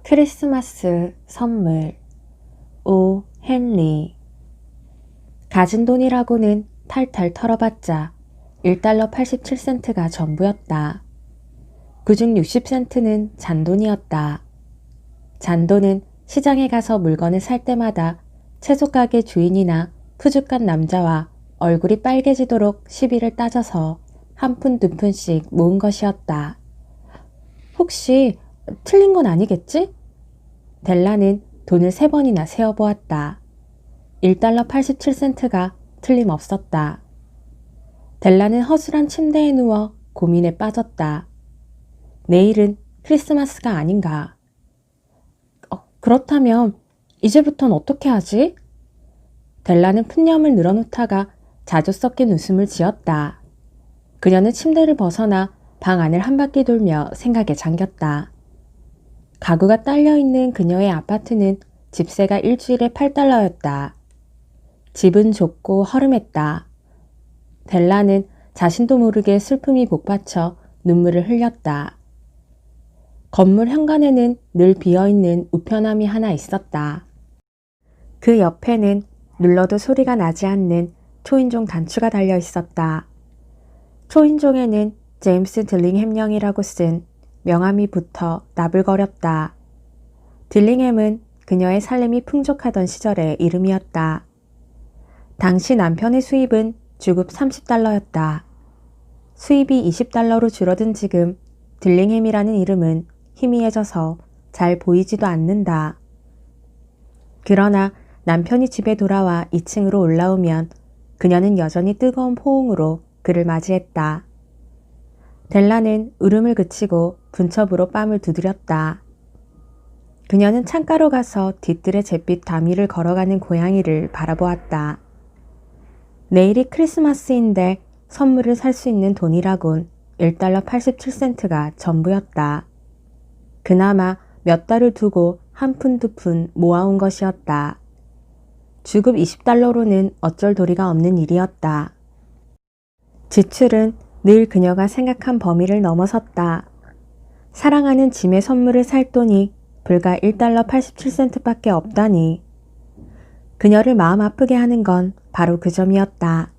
크리스마스 선물. 오 헨리. 가진 돈이라고는 탈탈 털어봤자 1달러 87센트가 전부였다. 그중 60센트는 잔돈이었다. 잔돈은 시장에 가서 물건을 살 때마다 채소가게 주인이나 푸죽한 남자와 얼굴이 빨개지도록 시비를 따져서 한 푼 두 푼씩 모은 것이었다. 혹시 틀린 건 아니겠지? 델라는 돈을 3번이나 세어보았다. 1달러 87센트가 틀림없었다. 델라는 허술한 침대에 누워 고민에 빠졌다. 내일은 크리스마스가 아닌가. 그렇다면 이제부턴 어떻게 하지? 델라는 푼념을 늘어놓다가 자주 섞인 웃음을 지었다. 그녀는 침대를 벗어나 방 안을 한 바퀴 돌며 생각에 잠겼다. 가구가 딸려있는 그녀의 아파트는 집세가 일주일에 8달러였다. 집은 좁고 허름했다. 델라는 자신도 모르게 슬픔이 복받쳐 눈물을 흘렸다. 건물 현관에는 늘 비어있는 우편함이 하나 있었다. 그 옆에는 눌러도 소리가 나지 않는 초인종 단추가 달려 있었다. 초인종에는 제임스 딜링햄령이라고 쓴 명함이 붙어 나불거렸다. 딜링햄은 그녀의 살림이 풍족하던 시절의 이름이었다. 당시 남편의 수입은 주급 30달러였다. 수입이 20달러로 줄어든 지금 딜링햄이라는 이름은 희미해져서 잘 보이지도 않는다. 그러나 남편이 집에 돌아와 2층으로 올라오면 그녀는 여전히 뜨거운 포옹으로 그를 맞이했다. 델라는 울음을 그치고 분첩으로 뺨을 두드렸다. 그녀는 창가로 가서 뒤뜰에 잿빛 다미를 걸어가는 고양이를 바라보았다. 내일이 크리스마스인데 선물을 살 수 있는 돈이라곤 1달러 87센트가 전부였다. 그나마 몇 달을 두고 한 푼 두 푼 모아온 것이었다. 주급 20달러로는 어쩔 도리가 없는 일이었다. 지출은 늘 그녀가 생각한 범위를 넘어섰다. 사랑하는 짐의 선물을 살 돈이 불과 1달러 87센트밖에 없다니. 그녀를 마음 아프게 하는 건 바로 그 점이었다.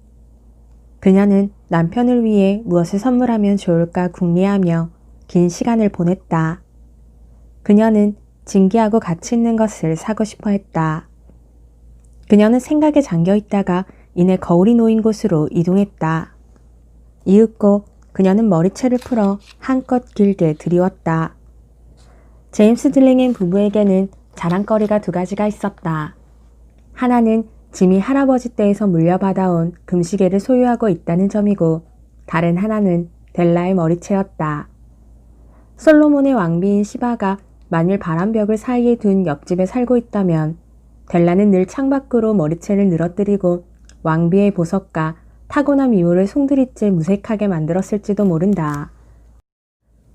그녀는 남편을 위해 무엇을 선물하면 좋을까 궁리하며 긴 시간을 보냈다. 그녀는 진기하고 가치 있는 것을 사고 싶어 했다. 그녀는 생각에 잠겨 있다가 이내 거울이 놓인 곳으로 이동했다. 이윽고 그녀는 머리채를 풀어 한껏 길게 들이웠다. 제임스 딜링햄 부부에게는 자랑거리가 두 가지가 있었다. 하나는 짐이 할아버지 때에서 물려받아온 금시계를 소유하고 있다는 점이고 다른 하나는 델라의 머리채였다. 솔로몬의 왕비인 시바가 만일 바람벽을 사이에 둔 옆집에 살고 있다면 델라는 늘 창밖으로 머리채를 늘어뜨리고 왕비의 보석과 타고난 미모를 송두리째 무색하게 만들었을지도 모른다.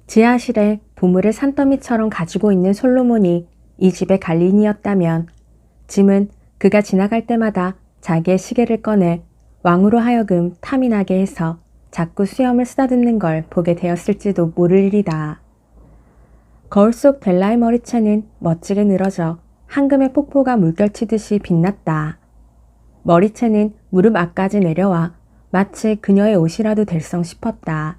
지하실에 보물을 산더미처럼 가지고 있는 솔로몬이 이 집의 관리인이었다면 짐은 그가 지나갈 때마다 자기의 시계를 꺼내 왕으로 하여금 탐이 나게 해서 자꾸 수염을 쓰다듬는 걸 보게 되었을지도 모를 일이다. 거울 속 델라의 머리채는 멋지게 늘어져 황금의 폭포가 물결치듯이 빛났다. 머리채는 무릎 앞까지 내려와 마치 그녀의 옷이라도 될성 싶었다.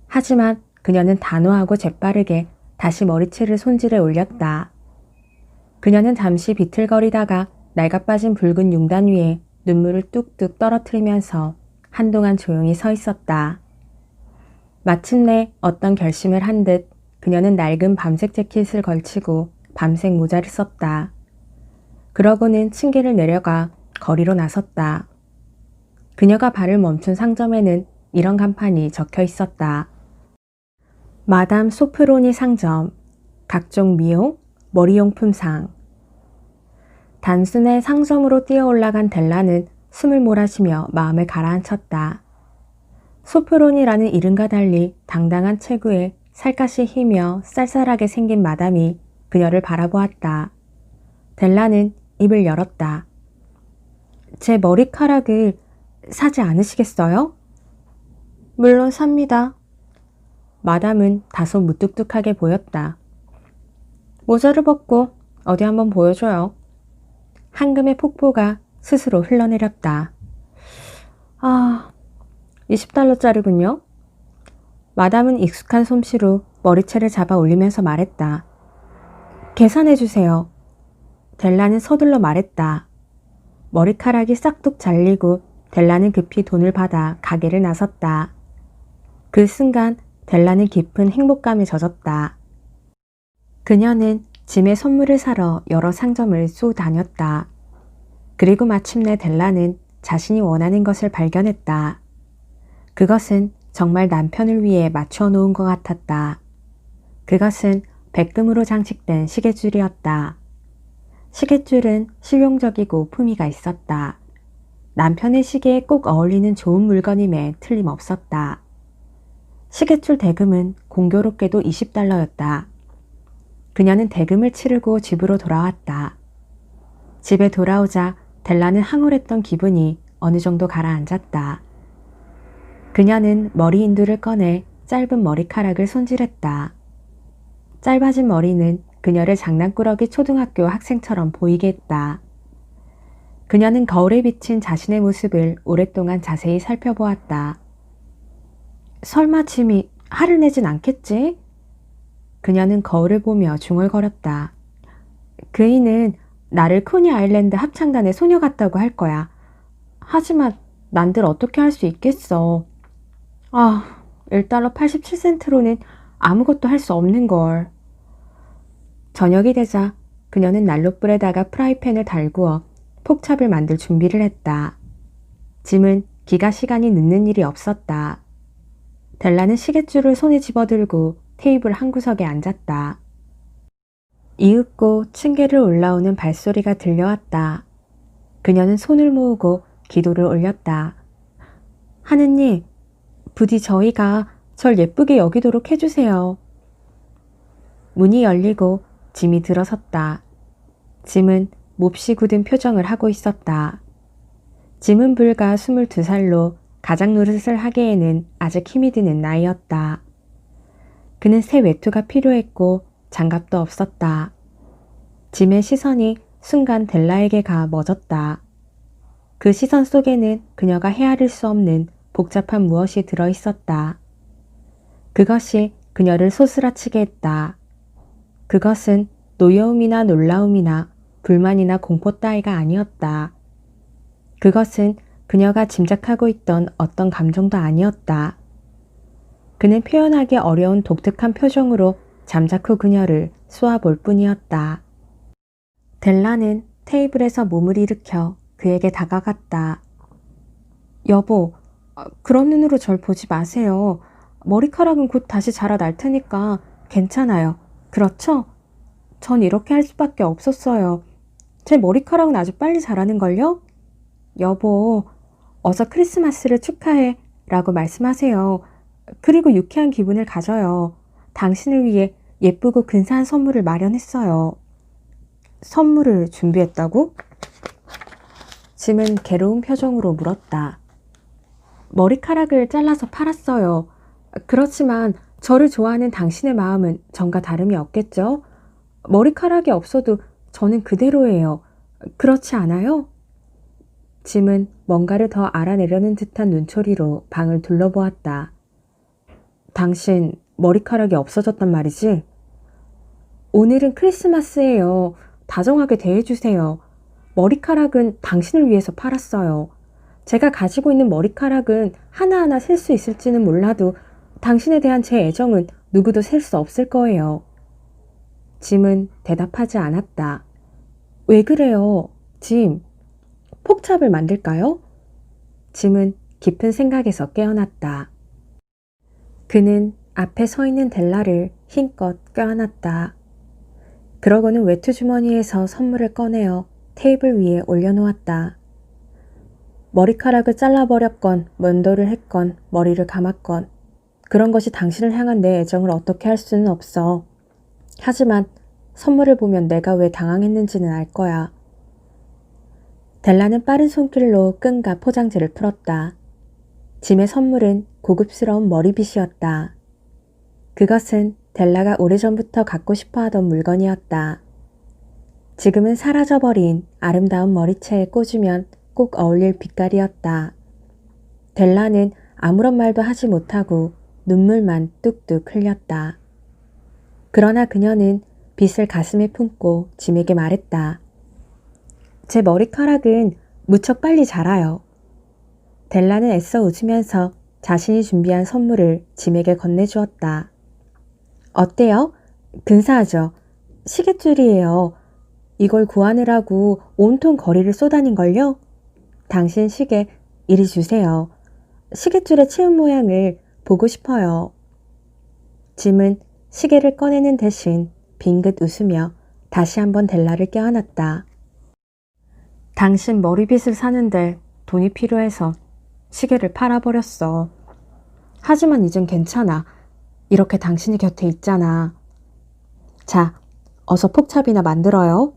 하지만 그녀는 단호하고 재빠르게 다시 머리채를 손질해 올렸다. 그녀는 잠시 비틀거리다가 낡아빠진 붉은 융단 위에 눈물을 뚝뚝 떨어뜨리면서 한동안 조용히 서 있었다. 마침내 어떤 결심을 한 듯 그녀는 낡은 밤색 재킷을 걸치고 밤색 모자를 썼다. 그러고는 층계를 내려가 거리로 나섰다. 그녀가 발을 멈춘 상점에는 이런 간판이 적혀 있었다. 마담 소프로니 상점, 각종 미용, 머리용품상. 단숨에 상점으로 뛰어 올라간 델라는 숨을 몰아쉬며 마음을 가라앉혔다. 소프로니라는 이름과 달리 당당한 체구에 살갗이 희며 쌀쌀하게 생긴 마담이 그녀를 바라보았다. 델라는 입을 열었다. 제 머리카락을 사지 않으시겠어요? 물론 삽니다. 마담은 다소 무뚝뚝하게 보였다. 모자를 벗고 어디 한번 보여줘요. 황금의 폭포가 스스로 흘러내렸다. 아, 20달러짜리군요. 마담은 익숙한 솜씨로 머리채를 잡아 올리면서 말했다. 계산해주세요. 델라는 서둘러 말했다. 머리카락이 싹둑 잘리고 델라는 급히 돈을 받아 가게를 나섰다. 그 순간 델라는 깊은 행복감에 젖었다. 그녀는 짐의 선물을 사러 여러 상점을 쏘다녔다. 그리고 마침내 델라는 자신이 원하는 것을 발견했다. 그것은 정말 남편을 위해 맞춰 놓은 것 같았다. 그것은 백금으로 장식된 시계줄이었다. 시계줄은 실용적이고 품위가 있었다. 남편의 시계에 꼭 어울리는 좋은 물건임에 틀림없었다. 시계줄 대금은 공교롭게도 20달러였다. 그녀는 대금을 치르고 집으로 돌아왔다. 집에 돌아오자 델라는 황홀했던 기분이 어느 정도 가라앉았다. 그녀는 머리 인두를 꺼내 짧은 머리카락을 손질했다. 짧아진 머리는 그녀를 장난꾸러기 초등학교 학생처럼 보이게 했다. 그녀는 거울에 비친 자신의 모습을 오랫동안 자세히 살펴보았다. 설마 짐이 화를 내진 않겠지? 그녀는 거울을 보며 중얼거렸다. 그이는 나를 코니 아일랜드 합창단의 소녀 같다고 할 거야. 하지만 난들 어떻게 할 수 있겠어. 1달러 87센트로는 아무것도 할 수 없는 걸. 저녁이 되자 그녀는 난로불에다가 프라이팬을 달구어 폭찹을 만들 준비를 했다. 짐은 기가 시간이 늦는 일이 없었다. 델라는 시계줄을 손에 집어들고 테이블 한 구석에 앉았다. 이윽고 층계를 올라오는 발소리가 들려왔다. 그녀는 손을 모으고 기도를 올렸다. 하느님, 부디 저희가 절 예쁘게 여기도록 해주세요. 문이 열리고 짐이 들어섰다. 짐은 몹시 굳은 표정을 하고 있었다. 짐은 불과 22살로 가장 노릇을 하기에는 아직 힘이 드는 나이였다. 그는 새 외투가 필요했고 장갑도 없었다. 짐의 시선이 순간 델라에게 가 멎었다. 그 시선 속에는 그녀가 헤아릴 수 없는 복잡한 무엇이 들어있었다. 그것이 그녀를 소스라치게 했다. 그것은 노여움이나 놀라움이나 불만이나 공포 따위가 아니었다. 그것은 그녀가 짐작하고 있던 어떤 감정도 아니었다. 그는 표현하기 어려운 독특한 표정으로 잠자코 그녀를 쏘아볼 뿐이었다. 델라는 테이블에서 몸을 일으켜 그에게 다가갔다. 여보, 그런 눈으로 절 보지 마세요. 머리카락은 곧 다시 자라날 테니까 괜찮아요. 그렇죠? 전 이렇게 할 수밖에 없었어요. 제 머리카락은 아주 빨리 자라는걸요? 여보, 어서 크리스마스를 축하해 라고 말씀하세요. 그리고 유쾌한 기분을 가져요. 당신을 위해 예쁘고 근사한 선물을 마련했어요. 선물을 준비했다고? 짐은 괴로운 표정으로 물었다. 머리카락을 잘라서 팔았어요. 그렇지만 저를 좋아하는 당신의 마음은 전과 다름이 없겠죠? 머리카락이 없어도 저는 그대로예요. 그렇지 않아요? 짐은 뭔가를 더 알아내려는 듯한 눈초리로 방을 둘러보았다. 당신 머리카락이 없어졌단 말이지? 오늘은 크리스마스예요. 다정하게 대해주세요. 머리카락은 당신을 위해서 팔았어요. 제가 가지고 있는 머리카락은 하나하나 셀 수 있을지는 몰라도 당신에 대한 제 애정은 누구도 셀 수 없을 거예요. 짐은 대답하지 않았다. 왜 그래요, 짐? 폭찹을 만들까요? 짐은 깊은 생각에서 깨어났다. 그는 앞에 서 있는 델라를 힘껏 껴안았다. 그러고는 외투 주머니에서 선물을 꺼내어 테이블 위에 올려놓았다. 머리카락을 잘라버렸건 면도를 했건 머리를 감았건 그런 것이 당신을 향한 내 애정을 어떻게 할 수는 없어. 하지만 선물을 보면 내가 왜 당황했는지는 알 거야. 델라는 빠른 손길로 끈과 포장지를 풀었다. 짐의 선물은 고급스러운 머리빗이었다. 그것은 델라가 오래전부터 갖고 싶어 하던 물건이었다. 지금은 사라져버린 아름다운 머리채에 꽂으면 꼭 어울릴 빛깔이었다. 델라는 아무런 말도 하지 못하고 눈물만 뚝뚝 흘렸다. 그러나 그녀는 빛을 가슴에 품고 짐에게 말했다. 제 머리카락은 무척 빨리 자라요. 델라는 애써 웃으면서 자신이 준비한 선물을 짐에게 건네주었다. 어때요? 근사하죠? 시계줄이에요. 이걸 구하느라고 온통 거리를 쏘다닌걸요? 당신 시계 이리 주세요. 시계줄의 체온 모양을 보고 싶어요. 짐은 시계를 꺼내는 대신 빙긋 웃으며 다시 한번 델라를 껴안았다. 당신 머리빗을 사는데 돈이 필요해서 시계를 팔아버렸어. 하지만 이젠 괜찮아. 이렇게 당신이 곁에 있잖아. 자, 어서 폭찹이나 만들어요.